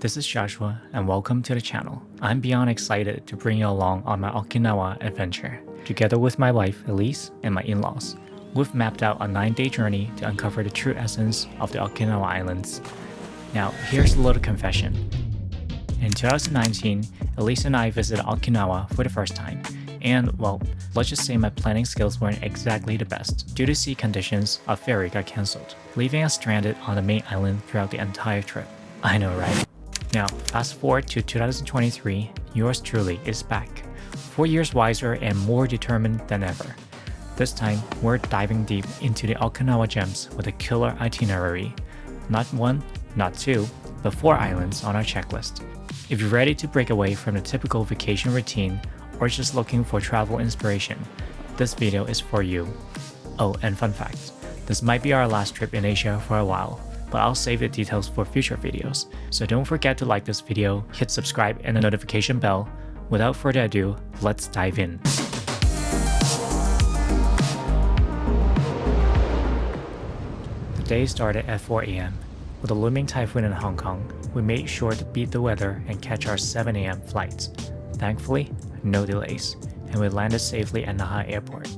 This is Joshua and welcome to the channel. I'm beyond excited to bring you along on my Okinawa adventure. Together with my wife Elise and my in-laws, we've mapped out a 9-day journey to uncover the true essence of the Okinawa Islands. Now, here's a little confession. In 2019, Elise and I visited Okinawa for the first time, and well, let's just say my planning skills weren't exactly the best. Due to sea conditions, our ferry got cancelled, leaving us stranded on the main island throughout the entire trip. I know, right? Now, fast forward to 2023, yours truly is back. 4 years wiser and more determined than ever. This time, we're diving deep into the Okinawa gems with a killer itinerary. Not one, not two, but 4 islands on our checklist. If you're ready to break away from the typical vacation routine or just looking for travel inspiration, this video is for you. Oh, and fun fact, this might be our last trip in Asia for a while, but I'll save the details for future videos. So don't forget to like this video, hit subscribe and the notification bell. Without further ado, let's dive in. The day started at 4 AM. With a looming typhoon in Hong Kong, we made sure to beat the weather and catch our 7 AM flights. Thankfully, no delays, and we landed safely at Naha airport.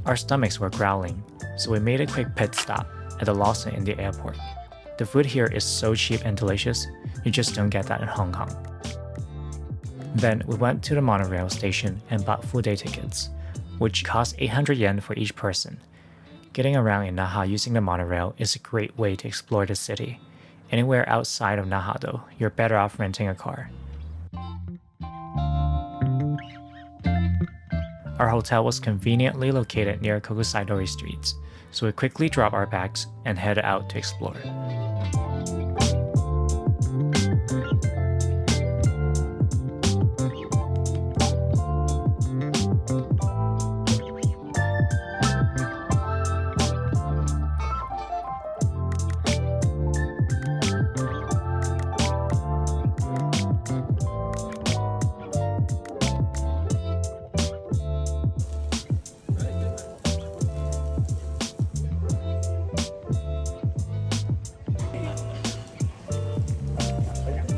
Our stomachs were growling, so we made a quick pit stop at the Lawson in the airport. The food here is so cheap and delicious, you just don't get that in Hong Kong. Then we went to the monorail station and bought full day tickets, which cost 800 yen for each person. Getting around in Naha using the monorail is a great way to explore the city. Anywhere outside of Naha though, you're better off renting a car. Our hotel was conveniently located near Kokusai-dori streets, so we quickly dropped our bags and headed out to explore.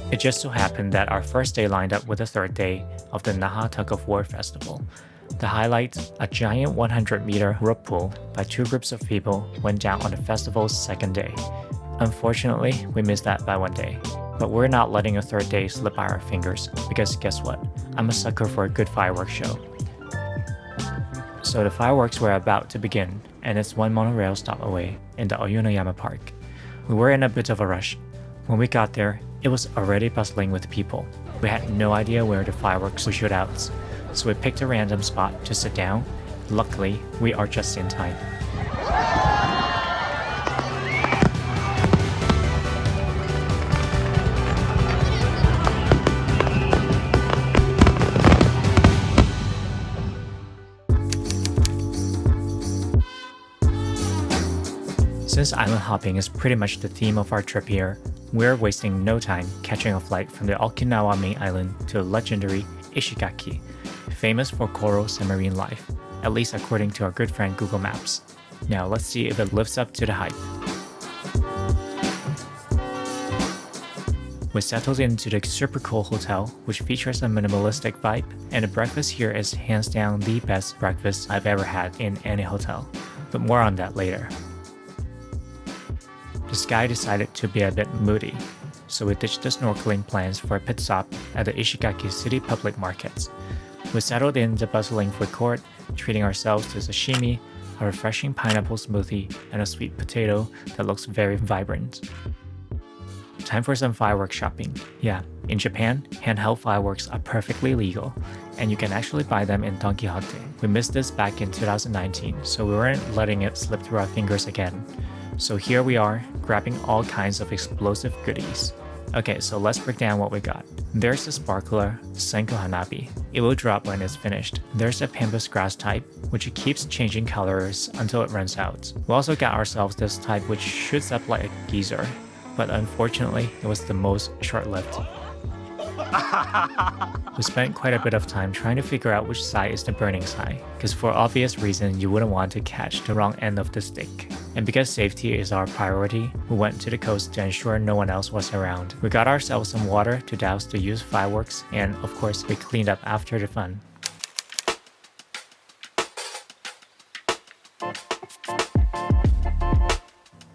It just so happened that our first day lined up with the third day of the Naha Tug-of-War festival. The highlight, a giant 100-meter rope pool by 2 groups of people, went down on the festival's second day. Unfortunately, we missed that by 1 day. But we're not letting a third day slip by our fingers, because guess what? I'm a sucker for a good fireworks show. So the fireworks were about to begin, and it's 1 monorail stop away in the Ounoyama park. We were in a bit of a rush. When we got there, it was already bustling with people. We had no idea where the fireworks would shoot out, so we picked a random spot to sit down. Luckily, we are just in time. Since island hopping is pretty much the theme of our trip here, we're wasting no time catching a flight from the Okinawa main island to the legendary Ishigaki, famous for coral submarine life, at least according to our good friend Google Maps. Now let's see if it lives up to the hype. We settled into the super cool hotel, which features a minimalistic vibe, and the breakfast here is hands down the best breakfast I've ever had in any hotel, but more on that later. The sky decided to be a bit moody, so we ditched the snorkeling plans for a pit stop at the Ishigaki City Public Markets. We settled in the bustling food court, treating ourselves to sashimi, a refreshing pineapple smoothie, and a sweet potato that looks very vibrant. Time for some fireworks shopping. Yeah, in Japan, handheld fireworks are perfectly legal, and you can actually buy them in Don Quijote. We missed this back in 2019, so we weren't letting it slip through our fingers again. So here we are, grabbing all kinds of explosive goodies. Okay, so let's break down what we got. There's the sparkler, Senko Hanabi. It will drop when it's finished. There's the pampas grass type, which keeps changing colors until it runs out. We also got ourselves this type which shoots up like a geyser, but unfortunately, it was the most short-lived. We spent quite a bit of time trying to figure out which side is the burning side, because for obvious reason you wouldn't want to catch the wrong end of the stick. And because safety is our priority, we went to the coast to ensure no one else was around. We got ourselves some water to douse the used fireworks, and of course we cleaned up after the fun.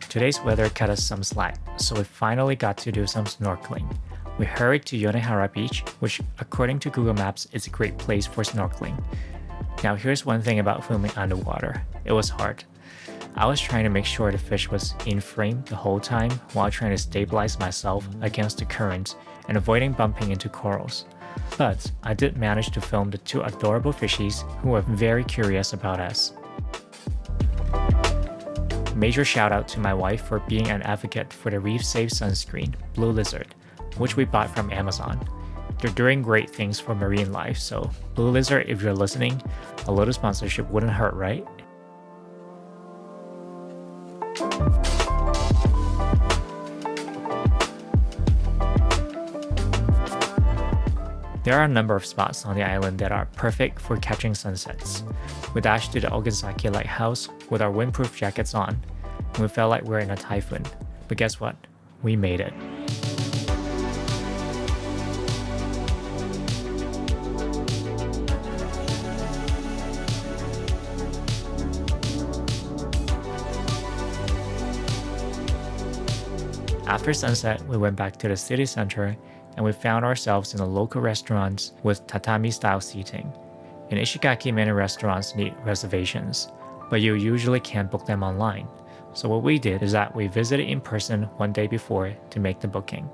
Today's weather cut us some slack, so we finally got to do some snorkeling. We hurried to Yonehara Beach, which according to Google Maps is a great place for snorkeling. Now here's one thing about filming underwater. It was hard. I was trying to make sure the fish was in frame the whole time while trying to stabilize myself against the current and avoiding bumping into corals. But I did manage to film the two adorable fishies who were very curious about us. Major shout out to my wife for being an advocate for the reef safe sunscreen, Blue Lizard, which we bought from Amazon. They're doing great things for marine life, so Blue Lizard, if you're listening, a little sponsorship wouldn't hurt, right? There are a number of spots on the island that are perfect for catching sunsets. We dashed to the Oganzaki Lighthouse with our windproof jackets on, and we felt like we were in a typhoon. But guess what? We made it. After sunset, we went back to the city center and we found ourselves in a local restaurant with tatami-style seating. In Ishigaki, many restaurants need reservations, but you usually can't book them online. So what we did is that we visited in person one day before to make the booking.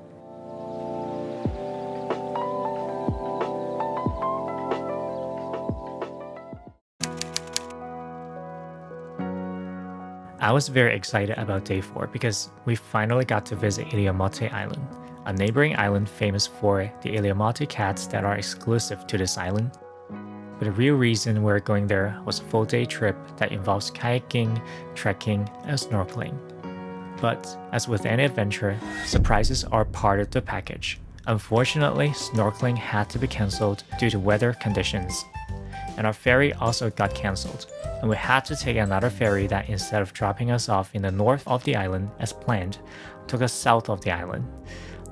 I was very excited about day 4 because we finally got to visit Iriomote Island, a neighboring island famous for the Iriomote cats that are exclusive to this island. But the real reason we're going there was a full day trip that involves kayaking, trekking, and snorkeling. But as with any adventure, surprises are part of the package. Unfortunately, snorkeling had to be cancelled due to weather conditions. And our ferry also got cancelled, and we had to take another ferry that instead of dropping us off in the north of the island as planned, took us south of the island.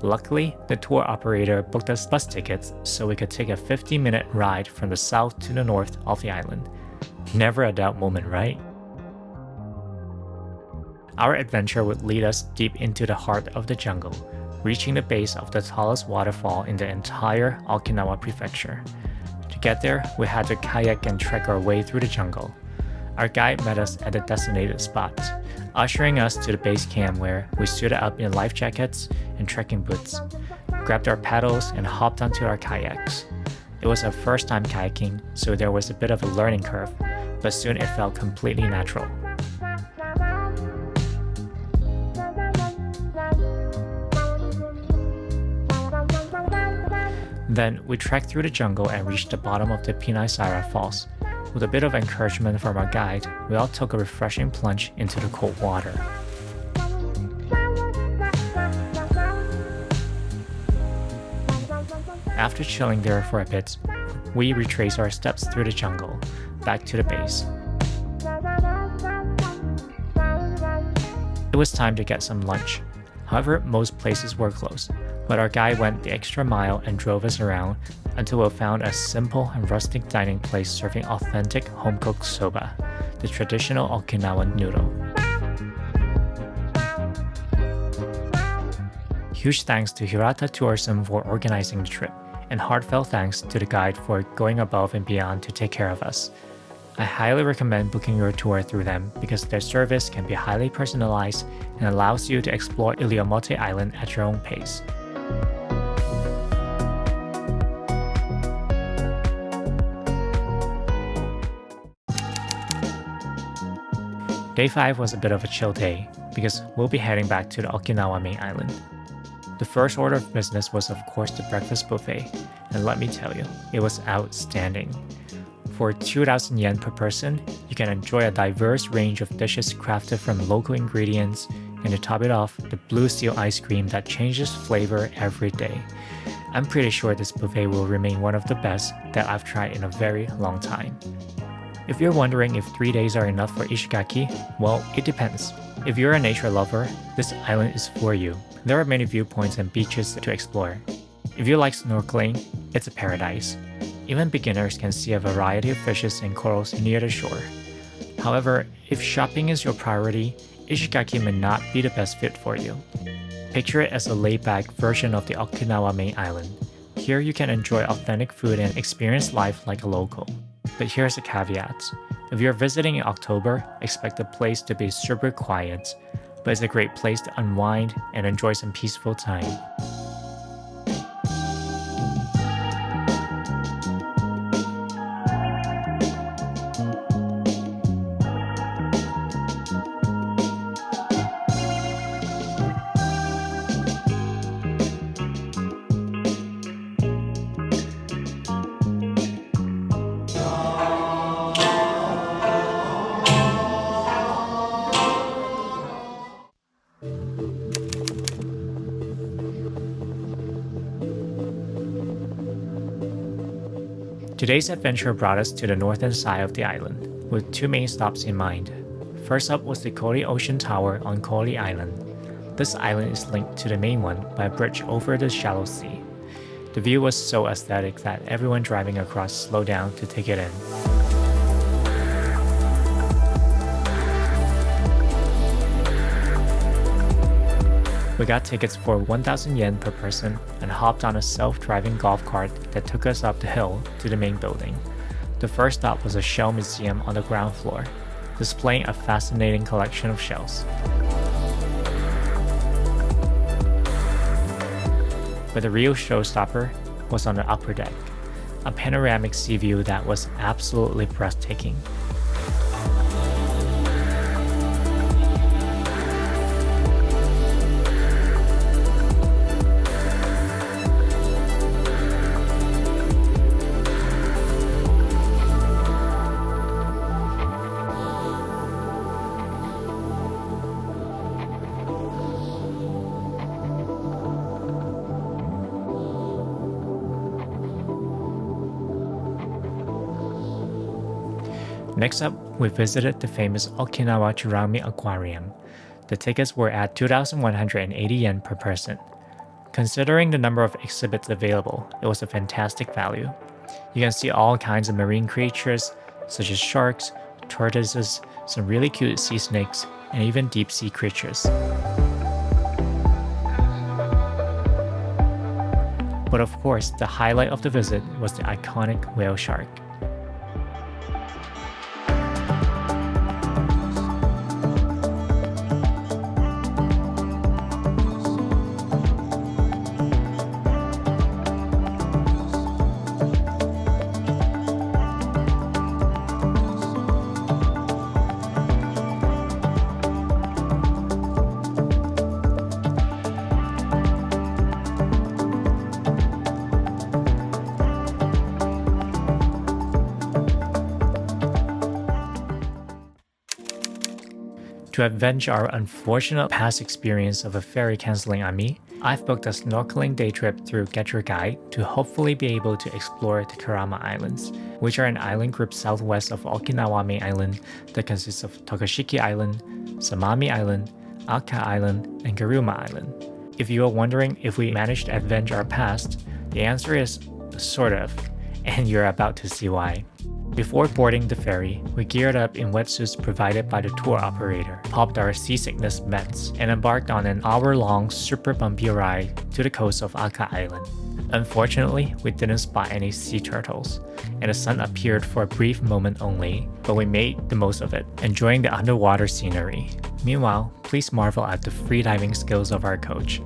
Luckily, the tour operator booked us bus tickets so we could take a 50-minute ride from the south to the north of the island. Never a doubt moment, right? Our adventure would lead us deep into the heart of the jungle, reaching the base of the tallest waterfall in the entire Okinawa prefecture. To get there, we had to kayak and trek our way through the jungle. Our guide met us at the designated spot, ushering us to the base camp where we stood up in life jackets and trekking boots, grabbed our paddles and hopped onto our kayaks. It was our first time kayaking, so there was a bit of a learning curve, but soon it felt completely natural. Then we trekked through the jungle and reached the bottom of the Pinaisara Falls. With a bit of encouragement from our guide, we all took a refreshing plunge into the cold water. After chilling there for a bit, we retraced our steps through the jungle, back to the base. It was time to get some lunch. However, most places were closed, but our guide went the extra mile and drove us around until we found a simple and rustic dining place serving authentic home-cooked soba, the traditional Okinawan noodle. Huge thanks to Hirata Tourism for organizing the trip, and heartfelt thanks to the guide for going above and beyond to take care of us. I highly recommend booking your tour through them because their service can be highly personalized and allows you to explore Iriomote Island at your own pace. Day 5 was a bit of a chill day because we'll be heading back to the Okinawa main island. The first order of business was of course the breakfast buffet, and let me tell you, it was outstanding. For 2,000 yen per person, you can enjoy a diverse range of dishes crafted from local ingredients, and to top it off, the blue seal ice cream that changes flavor every day. I'm pretty sure this buffet will remain one of the best that I've tried in a very long time. If you're wondering if 3 days are enough for Ishigaki, well, it depends. If you're a nature lover, this island is for you. There are many viewpoints and beaches to explore. If you like snorkeling, it's a paradise. Even beginners can see a variety of fishes and corals near the shore. However, if shopping is your priority, Ishigaki may not be the best fit for you. Picture it as a laid-back version of the Okinawa main island. Here you can enjoy authentic food and experience life like a local. But here's a caveat. If you're visiting in October, expect the place to be super quiet, but it's a great place to unwind and enjoy some peaceful time. Today's adventure brought us to the northern side of the island, with 2 main stops in mind. First up was the Kouri Ocean Tower on Kouri Island. This island is linked to the main one by a bridge over the shallow sea. The view was so aesthetic that everyone driving across slowed down to take it in. We got tickets for 1,000 yen per person and hopped on a self-driving golf cart that took us up the hill to the main building. The first stop was a shell museum on the ground floor, displaying a fascinating collection of shells. But the real showstopper was on the upper deck, a panoramic sea view that was absolutely breathtaking. Next up, we visited the famous Okinawa Churaumi Aquarium. The tickets were at 2,180 yen per person. Considering the number of exhibits available, it was a fantastic value. You can see all kinds of marine creatures, such as sharks, tortoises, some really cute sea snakes, and even deep sea creatures. But of course, the highlight of the visit was the iconic whale shark. To avenge our unfortunate past experience of a ferry cancelling on me, I've booked a snorkeling day trip through Get Your Guide to hopefully be able to explore the Kerama Islands, which are an island group southwest of Okinawa main island that consists of Tokushiki Island, Samami Island, Aka Island, and Garuma Island. If you are wondering if we managed to avenge our past, the answer is sort of, and you're about to see why. Before boarding the ferry, we geared up in wetsuits provided by the tour operator, popped our seasickness meds, and embarked on an hour-long super bumpy ride to the coast of Aka Island. Unfortunately, we didn't spot any sea turtles, and the sun appeared for a brief moment only, but we made the most of it, enjoying the underwater scenery. Meanwhile, please marvel at the freediving skills of our coach.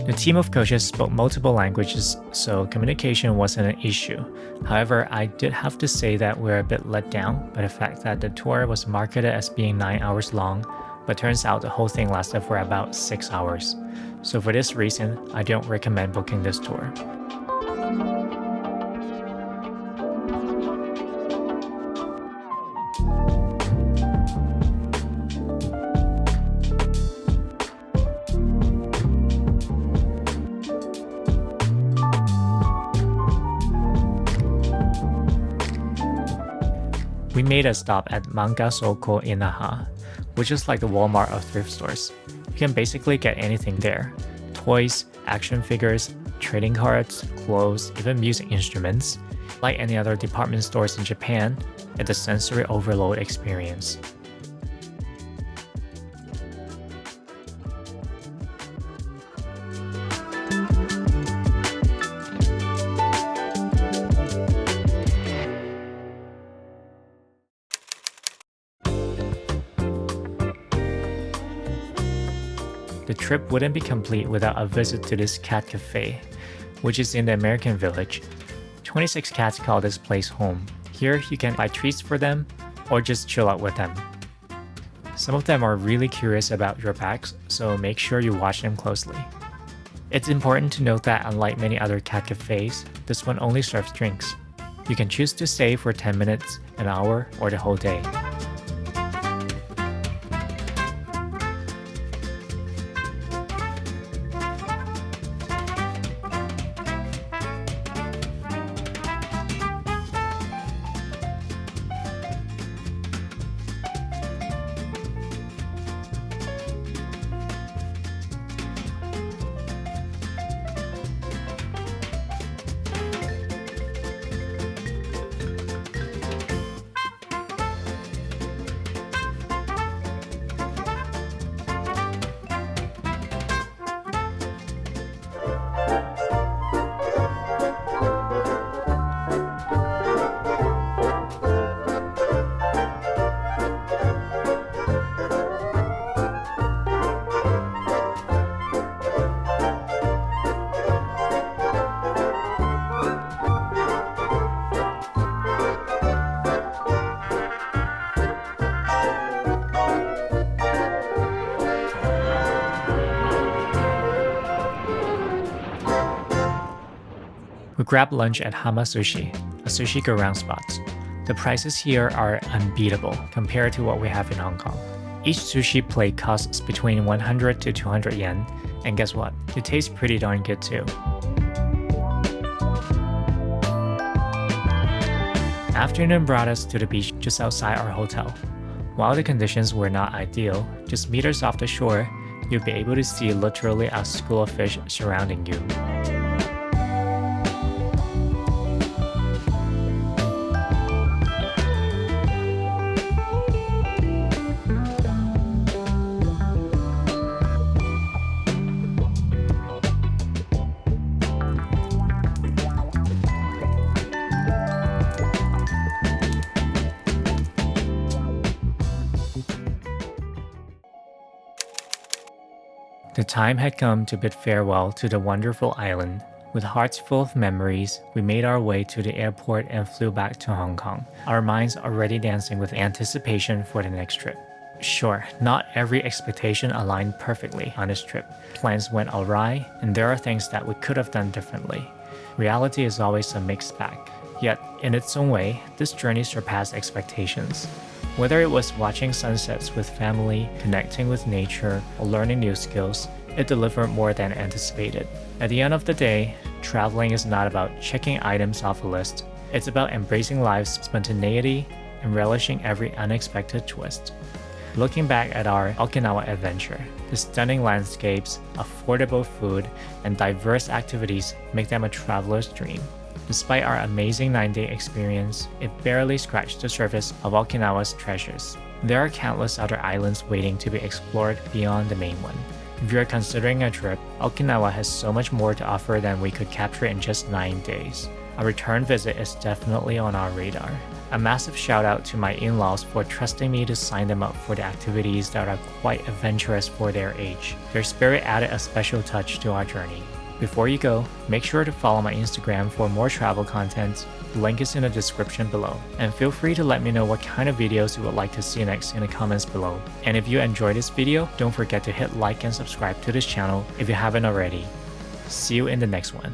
The team of coaches spoke multiple languages, so communication wasn't an issue. However, I did have to say that we're a bit let down by the fact that the tour was marketed as being 9 hours long, but turns out the whole thing lasted for about 6 hours. So for this reason, I don't recommend booking this tour. We made a stop at Manga Souko in Naha, which is like the Walmart of thrift stores. You can basically get anything there. Toys, action figures, trading cards, clothes, even music instruments. Like any other department stores in Japan, it's a sensory overload experience. The trip wouldn't be complete without a visit to this cat cafe, which is in the American village. 26 cats call this place home. Here you can buy treats for them or just chill out with them. Some of them are really curious about your bags, so make sure you watch them closely. It's important to note that unlike many other cat cafes, this one only serves drinks. You can choose to stay for 10 minutes, an hour, or the whole day. We grabbed lunch at Hama Sushi, a sushi go-round spot. The prices here are unbeatable compared to what we have in Hong Kong. Each sushi plate costs between 100 to 200 yen, and guess what? It tastes pretty darn good too. Afternoon brought us to the beach just outside our hotel. While the conditions were not ideal, just meters off the shore, you'll be able to see literally a school of fish surrounding you. The time had come to bid farewell to the wonderful island. With hearts full of memories, we made our way to the airport and flew back to Hong Kong, our minds already dancing with anticipation for the next trip. Sure, not every expectation aligned perfectly on this trip. Plans went awry, and there are things that we could have done differently. Reality is always a mixed bag. Yet, in its own way, this journey surpassed expectations. Whether it was watching sunsets with family, connecting with nature, or learning new skills, it delivered more than anticipated. At the end of the day, traveling is not about checking items off a list. It's about embracing life's spontaneity and relishing every unexpected twist. Looking back at our Okinawa adventure, the stunning landscapes, affordable food, and diverse activities make them a traveler's dream. Despite our amazing 9-day experience, it barely scratched the surface of Okinawa's treasures. There are countless other islands waiting to be explored beyond the main one. If you're considering a trip, Okinawa has so much more to offer than we could capture in just 9 days. A return visit is definitely on our radar. A massive shout out to my in-laws for trusting me to sign them up for the activities that are quite adventurous for their age. Their spirit added a special touch to our journey. Before you go, make sure to follow my Instagram for more travel content. The link is in the description below. And feel free to let me know what kind of videos you would like to see next in the comments below. And if you enjoyed this video, don't forget to hit like and subscribe to this channel if you haven't already. See you in the next one.